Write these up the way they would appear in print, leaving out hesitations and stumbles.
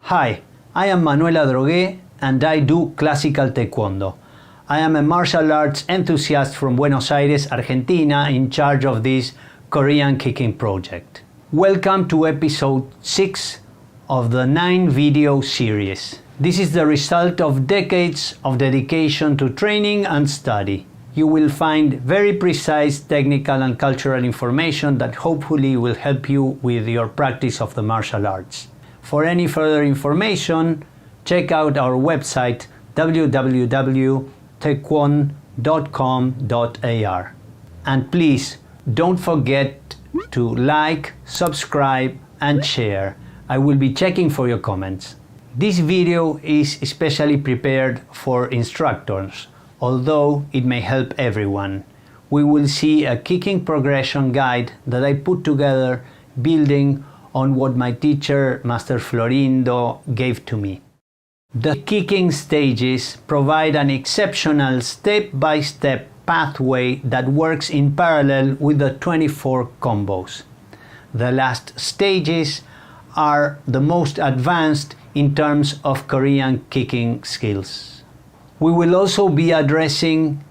Hi, I am Manuel Adrogué and I do classical taekwondo. I am a martial arts enthusiast from Buenos Aires, Argentina, in charge of this Korean kicking project. Welcome to episode 6 of the 9 video series. This is the result of decades of dedication to training and study. You will find very precise technical and cultural information that hopefully will help you with your practice of the martial arts. For any further information, check out our website www.taekwon.com.ar. And please don't forget to like, subscribe and share. I will be checking for your comments. This video is especially prepared for instructors, although it may help everyone. We will see a kicking progression guide that I put together building on what my teacher, Master Florindo, gave to me. The kicking stages provide an exceptional step-by-step pathway that works in parallel with the 24 combos. The last stages are the most advanced in terms of Korean kicking skills. We will also be addressing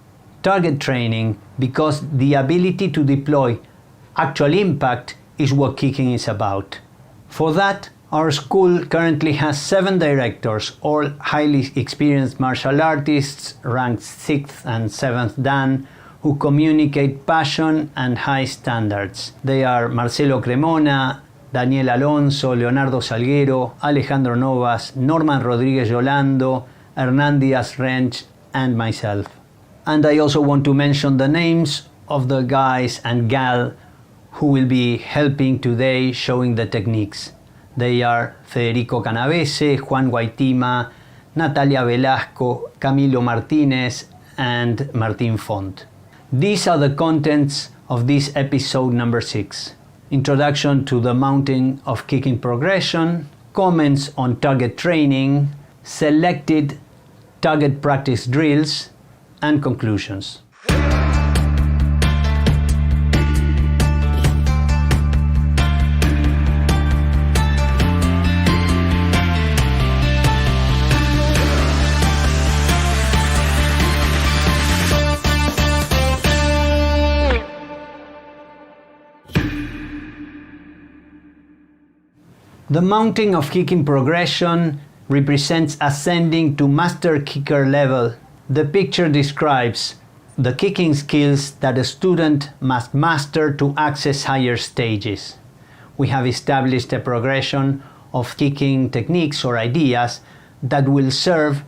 target training because the ability to deploy actual impact is what kicking is about. For that, our school currently has 7 directors, all highly experienced martial artists ranked 6th and 7th Dan, who communicate passion and high standards. They are Marcelo Cremona, Daniel Alonso, Leonardo Salguero, Alejandro Novas, Norman Rodriguez Yolando, Hernan Diaz Rench, and myself. And I also want to mention the names of the guys and gal who will be helping today showing the techniques. They are Federico Canavese, Juan Guaitima, Natalia Velasco, Camilo Martinez, and Martín Font. These are the contents of this episode number 6. Introduction to the mounting of kicking progression, comments on target training, selected target practice drills, and conclusions. The mounting of kicking progression represents ascending to master kicker level. The picture describes the kicking skills that a student must master to access higher stages. We have established a progression of kicking techniques or ideas that will serve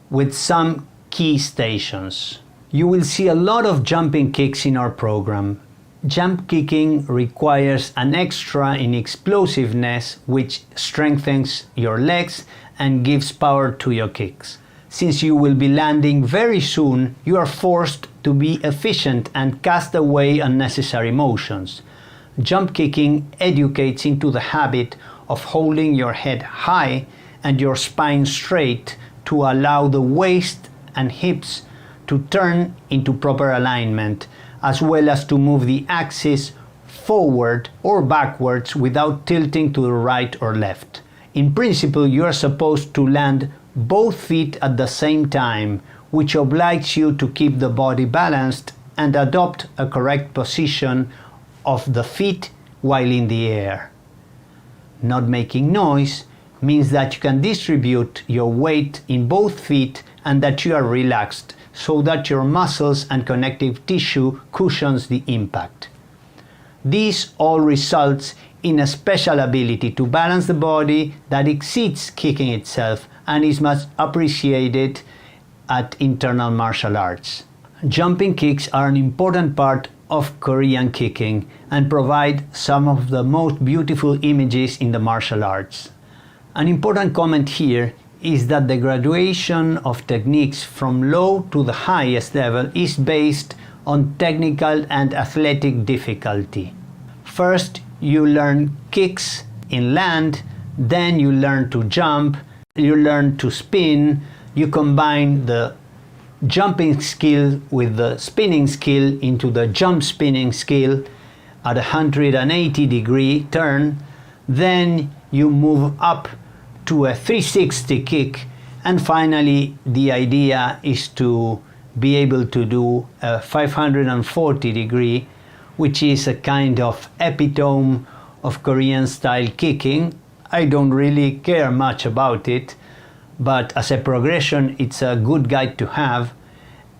with some key stations. You will see a lot of jumping kicks in our program. Jump kicking requires an extra in explosiveness which strengthens your legs and gives power to your kicks. Since you will be landing very soon, you are forced to be efficient and cast away unnecessary motions. Jump kicking educates into the habit of holding your head high and your spine straight to allow the waist and hips to turn into proper alignment, as well as to move the axis forward or backwards without tilting to the right or left. In principle, you are supposed to land both feet at the same time, which obliges you to keep the body balanced and adopt a correct position of the feet while in the air. Not making noise means that you can distribute your weight in both feet and that you are relaxed, so that your muscles and connective tissue cushions the impact. This all results in a special ability to balance the body that exceeds kicking itself and is much appreciated at internal martial arts. Jumping kicks are an important part of Korean kicking and provide some of the most beautiful images in the martial arts. An important comment here is that the graduation of techniques from low to the highest level is based on technical and athletic difficulty. First, you learn kicks in land, then you learn to jump, you learn to spin, you combine the jumping skill with the spinning skill into the jump spinning skill at a 180-degree turn, then you move up to a 360 kick, and finally the idea is to be able to do a 540 degree, which is a kind of epitome of Korean style kicking. I don't really care much about it, but as a progression it's a good guide to have,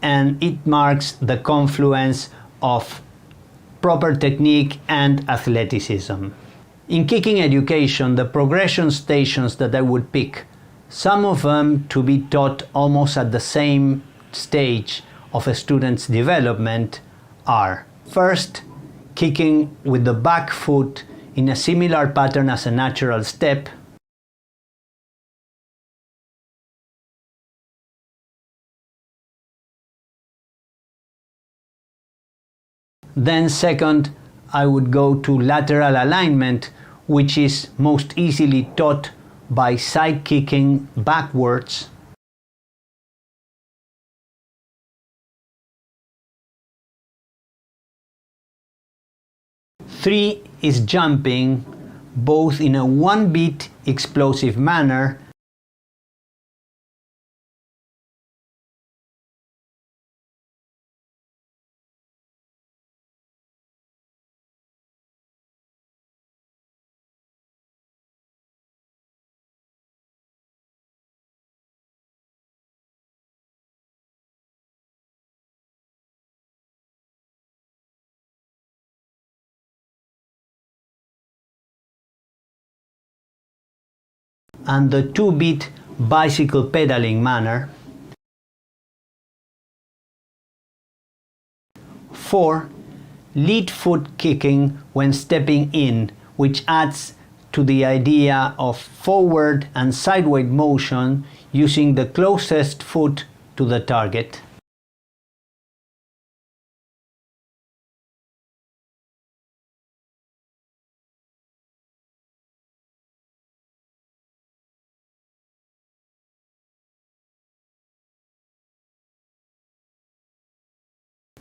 and it marks the confluence of proper technique and athleticism. In kicking education, the progression stations that I would pick, some of them to be taught almost at the same stage of a student's development, are: first, kicking with the back foot in a similar pattern as a natural step. Then second, I would go to lateral alignment, which is most easily taught by side kicking backwards. Three is jumping, both in a one-beat explosive manner and the two-beat bicycle pedaling manner. 4. Lead foot kicking when stepping in, which adds to the idea of forward and sideward motion using the closest foot to the target.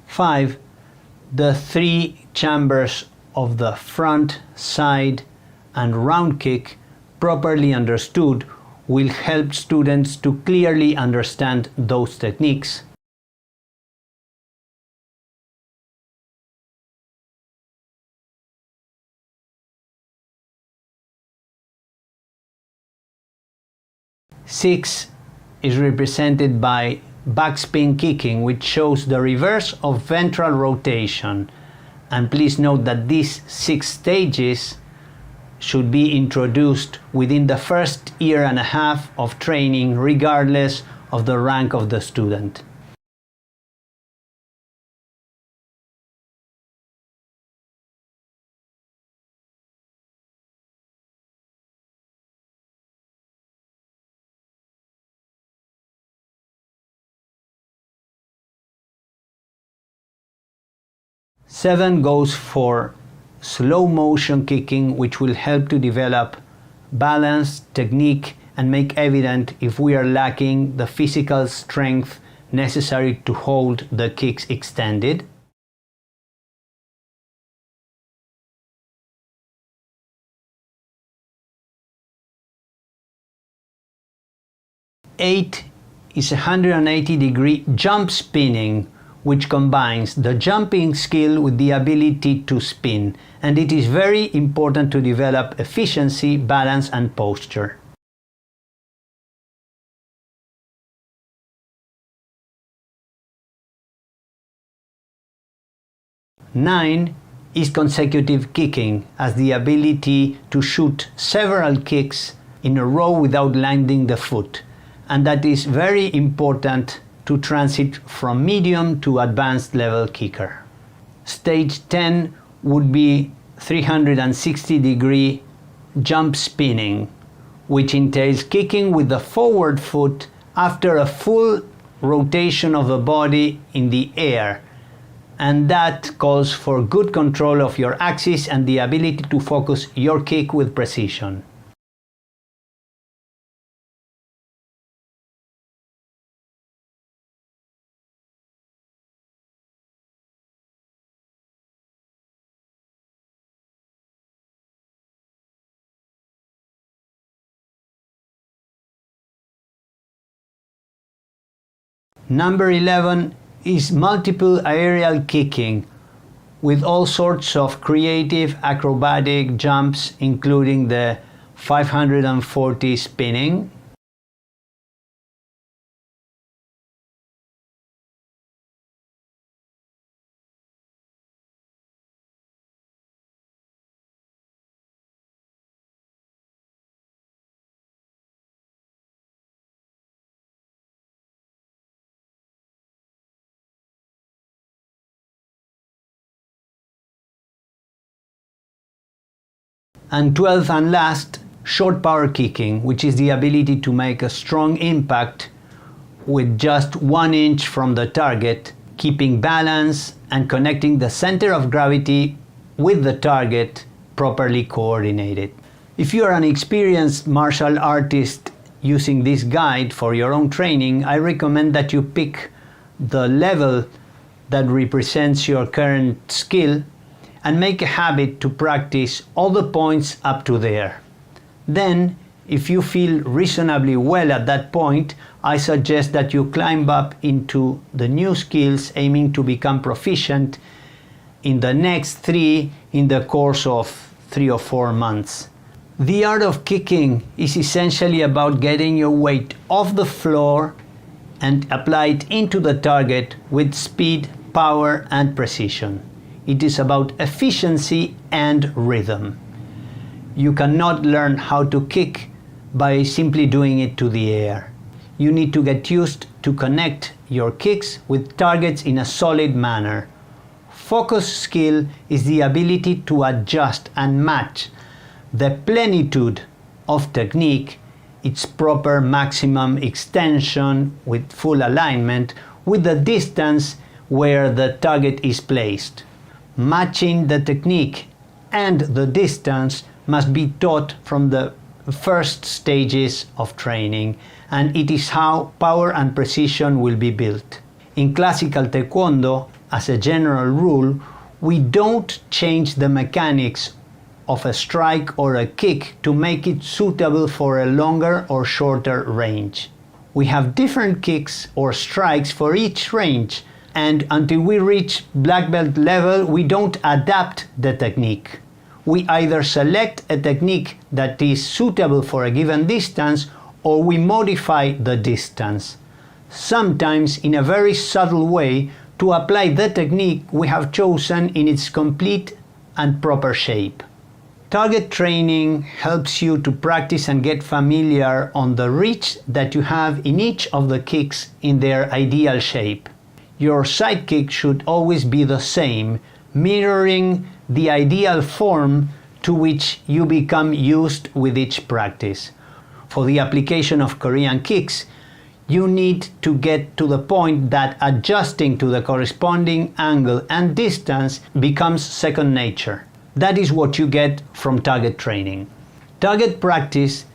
Five, the three chambers of the front, side, and round kick, properly understood, will help students to clearly understand those techniques. Six is represented by backspin kicking, which shows the reverse of ventral rotation. And please note that these 6 stages should be introduced within the first year and a half of training, regardless of the rank of the student. Seven goes for slow motion kicking, which will help to develop balance, technique, and make evident if we are lacking the physical strength necessary to hold the kicks extended. Eight is 180-degree jump spinning, which combines the jumping skill with the ability to spin, and it is very important to develop efficiency, balance, and posture. Nine is consecutive kicking, as the ability to shoot several kicks in a row without landing the foot, and that is very important to transit from medium to advanced level kicker. Stage 10 would be 360-degree jump spinning, which entails kicking with the forward foot after a full rotation of the body in the air, and that calls for good control of your axis and the ability to focus your kick with precision. Number 11 is multiple aerial kicking with all sorts of creative acrobatic jumps, including the 540 spinning, and 12th and last, short power kicking, which is the ability to make a strong impact with just 1 inch from the target, keeping balance and connecting the center of gravity with the target properly coordinated. If you are an experienced martial artist using this guide for your own training, I recommend that you pick the level that represents your current skill and make a habit to practice all the points up to there. Then, if you feel reasonably well at that point, I suggest that you climb up into the new skills, aiming to become proficient in the next 3 in the course of 3 or 4 months. The art of kicking is essentially about getting your weight off the floor and apply it into the target with speed, power, and precision. It is about efficiency and rhythm. You cannot learn how to kick by simply doing it to the air. You need to get used to connect your kicks with targets in a solid manner. Focus skill is the ability to adjust and match the plenitude of technique, its proper maximum extension with full alignment, with the distance where the target is placed. Matching the technique and the distance must be taught from the first stages of training, and it is how power and precision will be built. In classical taekwondo, as a general rule, we don't change the mechanics of a strike or a kick to make it suitable for a longer or shorter range. We have different kicks or strikes for each range, and until we reach black belt level, we don't adapt the technique. We either select a technique that is suitable for a given distance, or we modify the distance, sometimes in a very subtle way, to apply the technique we have chosen in its complete and proper shape. Target training helps you to practice and get familiar on the reach that you have in each of the kicks in their ideal shape. Your side kick should always be the same, mirroring the ideal form to which you become used with each practice. For the application of Korean kicks, you need to get to the point that adjusting to the corresponding angle and distance becomes second nature. That is what you get from target training. Target practice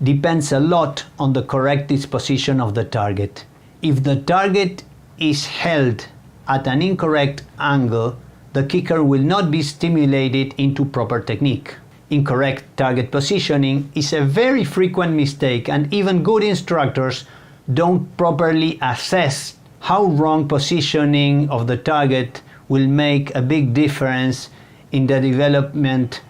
depends a lot on the correct disposition of the target. If the target is held at an incorrect angle, the kicker will not be stimulated into proper technique. Incorrect target positioning is a very frequent mistake, and even good instructors don't properly assess how wrong positioning of the target will make a big difference in the development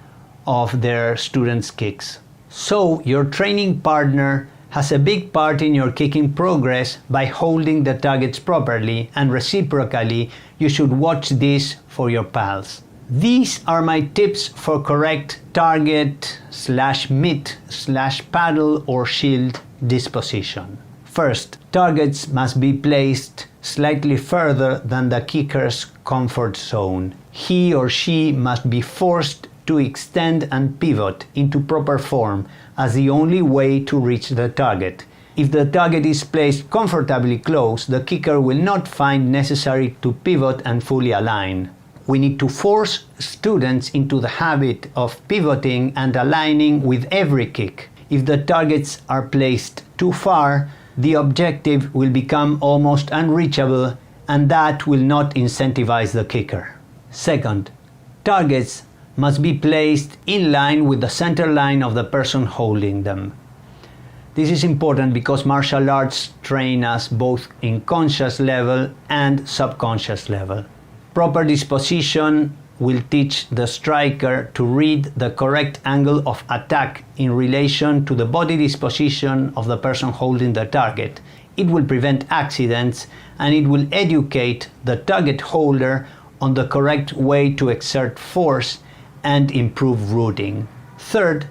of their students' kicks. So your training partner has a big part in your kicking progress by holding the targets properly, and reciprocally, you should watch this for your pals. These are my tips for correct target / mitt / paddle or shield disposition. First, targets must be placed slightly further than the kicker's comfort zone. He or she must be forced to extend and pivot into proper form as the only way to reach the target. If the target is placed comfortably close, the kicker will not find necessary to pivot and fully align. We need to force students into the habit of pivoting and aligning with every kick. If the targets are placed too far, the objective will become almost unreachable, and that will not incentivize the kicker. Second, targets must be placed in line with the center line of the person holding them. This is important because martial arts train us both in conscious level and subconscious level. Proper disposition will teach the striker to read the correct angle of attack in relation to the body disposition of the person holding the target. It will prevent accidents and it will educate the target holder on the correct way to exert force and improve rooting. Third,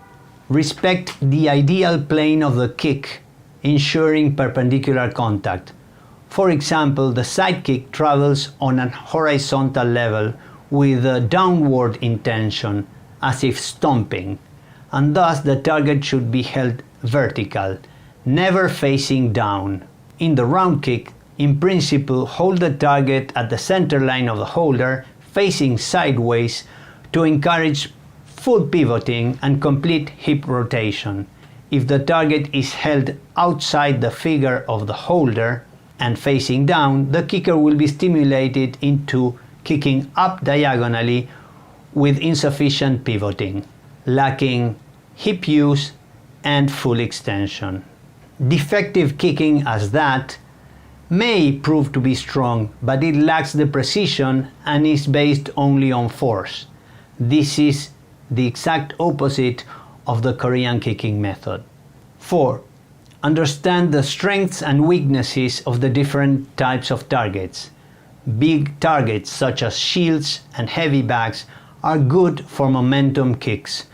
respect the ideal plane of the kick, ensuring perpendicular contact. For example, the side kick travels on a horizontal level with a downward intention, as if stomping, and thus the target should be held vertical, never facing down. In the round kick, in principle, hold the target at the center line of the holder, facing sideways, to encourage full pivoting and complete hip rotation. If the target is held outside the figure of the holder and facing down, the kicker will be stimulated into kicking up diagonally with insufficient pivoting, lacking hip use and full extension. Defective kicking as that may prove to be strong, but it lacks the precision and is based only on force. This is the exact opposite of the Korean kicking method. 4. Understand the strengths and weaknesses of the different types of targets. Big targets such as shields and heavy bags are good for momentum kicks,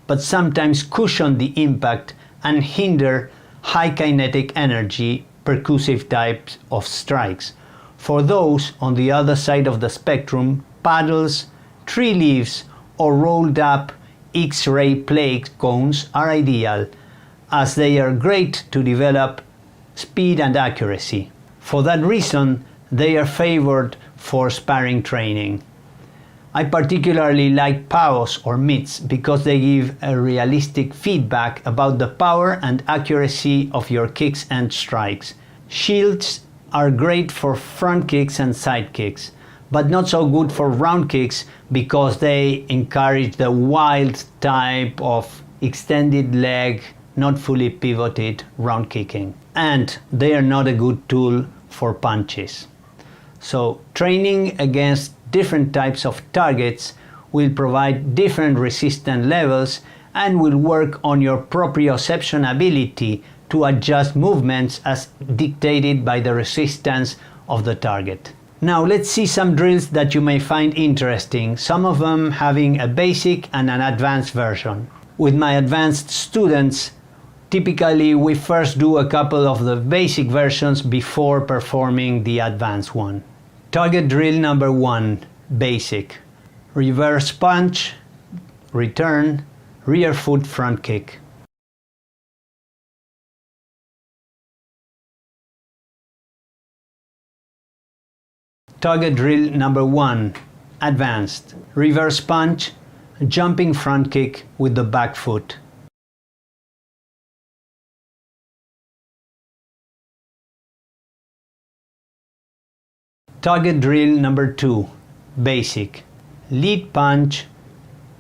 but sometimes cushion the impact and hinder high kinetic energy percussive types of strikes. For those on the other side of the spectrum, paddles, tree leaves, or rolled up X-ray plate cones are ideal, as they are great to develop speed and accuracy. For that reason, they are favored for sparring training. I particularly like PAOs or mitts because they give a realistic feedback about the power and accuracy of your kicks and strikes. Shields are great for front kicks and side kicks, but not so good for round kicks because they encourage the wild type of extended leg, not fully pivoted round kicking. And they are not a good tool for punches. So training against different types of targets will provide different resistance levels and will work on your proprioception ability to adjust movements as dictated by the resistance of the target. Now let's see some drills that you may find interesting, some of them having a basic and an advanced version. With my advanced students, typically we first do a couple of the basic versions before performing the advanced one. Target drill number 1, basic. Reverse punch, return, rear foot front kick. Target drill number 1, advanced. Reverse punch, jumping front kick with the back foot. Target drill number 2, basic. Lead punch,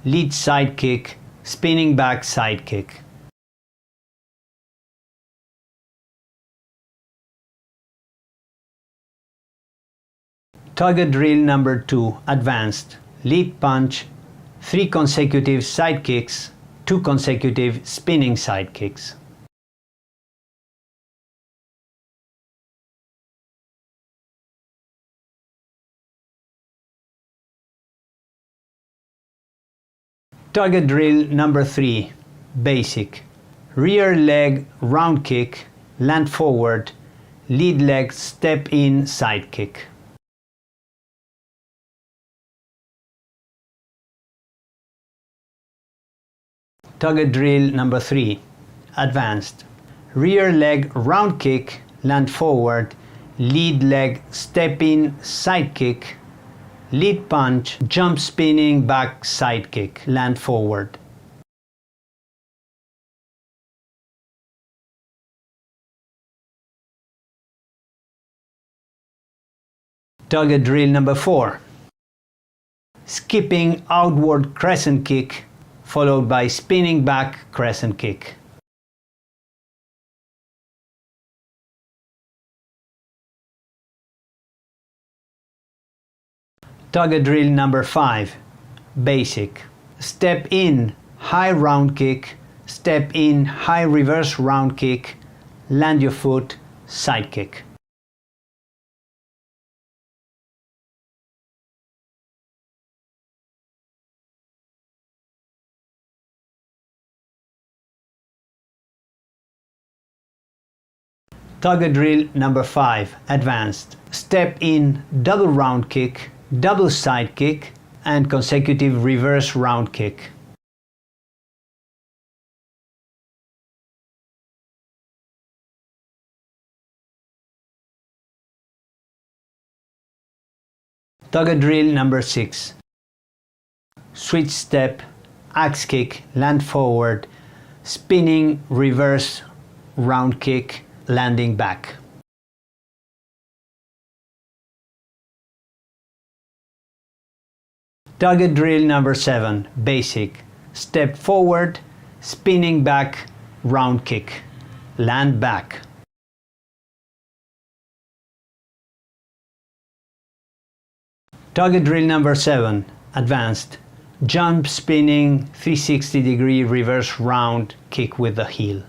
lead side kick, spinning back side kick. Target drill number 2, advanced. Lead punch, 3 consecutive side kicks, 2 consecutive spinning side kicks. Target drill number 3, basic. Rear leg round kick, land forward, lead leg step in side kick. Target drill number 3, advanced. Rear leg round kick, land forward, lead leg step in side kick, lead punch, jump spinning back side kick, land forward. Target drill number 4, skipping outward crescent kick followed by spinning back crescent kick. Target drill number 5, basic. Step in, high round kick, step in, high reverse round kick, land your foot, side kick. Target drill number 5, advanced. Step in, double round kick, double side kick, and consecutive reverse round kick. Target drill number 6. Switch step, axe kick, land forward, spinning reverse round kick, landing back. Target drill number 7, basic. Step forward, spinning back, round kick, land back. Target drill number 7, advanced. Jump, spinning, 360-degree reverse round kick with the heel.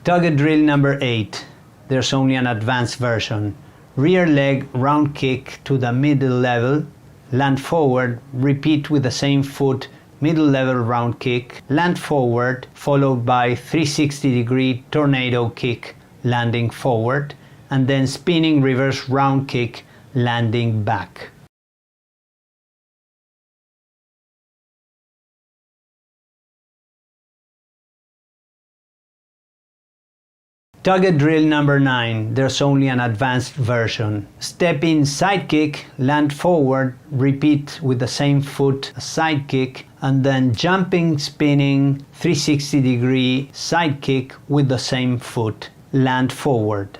Target drill number 8, there's only an advanced version. Rear leg round kick to the middle level, land forward, repeat with the same foot, middle level round kick, land forward, followed by 360-degree tornado kick, landing forward, and then spinning reverse round kick, landing back. Target drill number 9, there's only an advanced version. Step in side kick, land forward, repeat with the same foot, a side kick, and then jumping, spinning, 360-degree side kick with the same foot, land forward.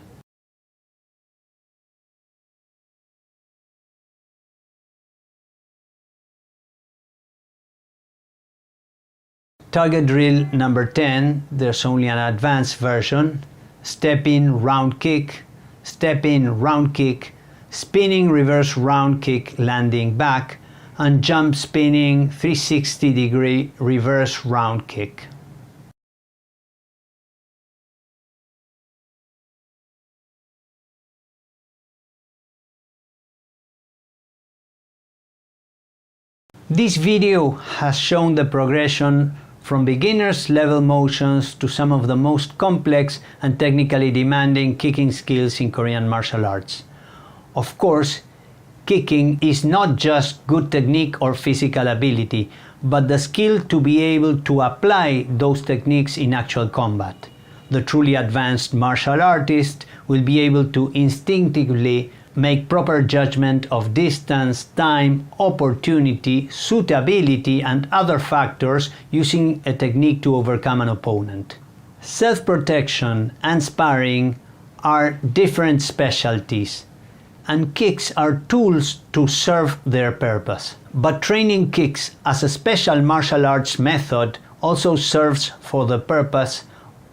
Target drill number 10, there's only an advanced version. Step in round kick, step in round kick, spinning reverse round kick landing back, and jump spinning 360-degree reverse round kick. This video has shown the progression from beginners level motions to some of the most complex and technically demanding kicking skills in Korean martial arts. Of course, kicking is not just good technique or physical ability, but the skill to be able to apply those techniques in actual combat. The truly advanced martial artist will be able to instinctively make proper judgment of distance, time, opportunity, suitability, and other factors using a technique to overcome an opponent. Self-protection and sparring are different specialties, and kicks are tools to serve their purpose. But training kicks as a special martial arts method also serves for the purpose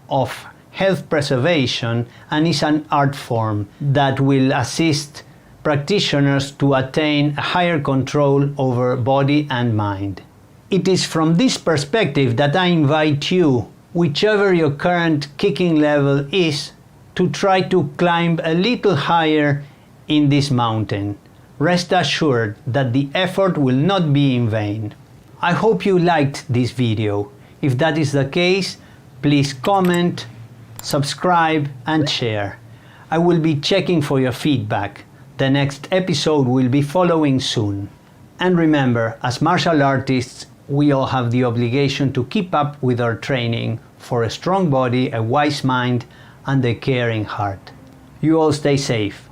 of health preservation and is an art form that will assist practitioners to attain a higher control over body and mind. It is from this perspective that I invite you, whichever your current kicking level is, to try to climb a little higher in this mountain. Rest assured that the effort will not be in vain. I hope you liked this video. If that is the case, please comment, subscribe and share. I will be checking for your feedback. The next episode will be following soon. And remember, as martial artists, we all have the obligation to keep up with our training for a strong body, a wise mind, and a caring heart. You all stay safe.